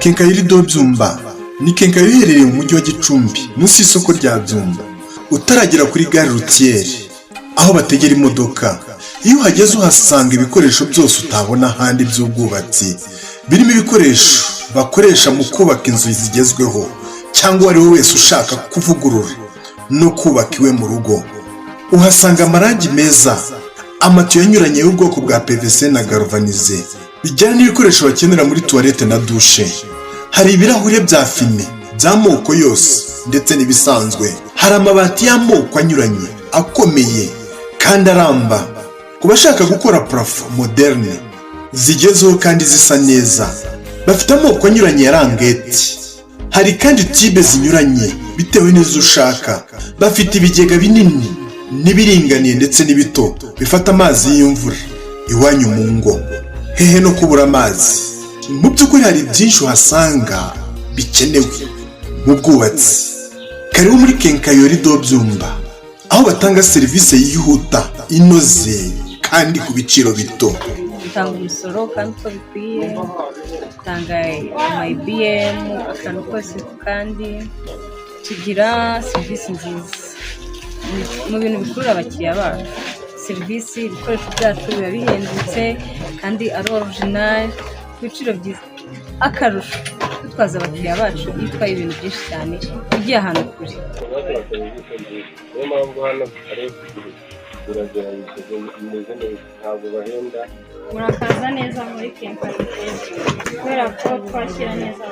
Kenkayori do Byumba ni kenkayori iherereye mu mujyi wa Gicumbi munsi y'isoko rya Byumba utaragera kuri gare routière aho bategera imodoka. Iyo uhageze uhasanga ibikoresho byose utabona ahandi by'ubwubatsi, birimo ibikoresho bakoresha mu kubaka inzu zigezweho cyangwa ari wowe wese ushaka kuvugurura no kubaka iwe mu rugo. Uhasanga amarangi meza, amatiyo anyuranye y'ubwoko bwa PVC na galvanize, bijyana n'ibikoresho bakenera muri toilette na douche. Hari ibirahure bya fime by'amoko yose ndetse n'ibisanzwe. Hari amabati y'amoko anyuranye akomeye kandi aramba ku bashaka gukora parafo moderne zigezweho kandi zisa neza. Bafite amoko anyuranye ya rangeti. Hari kandi tibe zinyuranye bitewe n'izo ushaka. Bafite ibigega binini n'ibiringaniye ndetse n'ibito bifata amazi y'imvura iwanyu mu ngo. Hehe no kubura amazi. Mu by'ukuri hari byinshi uhasanga bikenewe mu bwubatsi. Karibu muri Kenkayori do Byumba aho batanga serivisi yihuta, inoze kandi ku biciro bito. Tanga umusoro kandi uko bikwiye, tanga IBM akantu kose kandi tugira serivisi nziza mu bintu bikurura abakiriya bacu. Serivisi ibikoresho byacu biba bihendutse kandi ari original ku biciro byiza. Akarusho dutwaza abakiriya bacu yitwaye ibintu byinshi cyane ugiye ahantu kure. Niyo mpamvu hano ari biragerageza bimeze neza, ntabwo bahenda. Murakaza neza muri Kenkayori kubera ko twakira neza.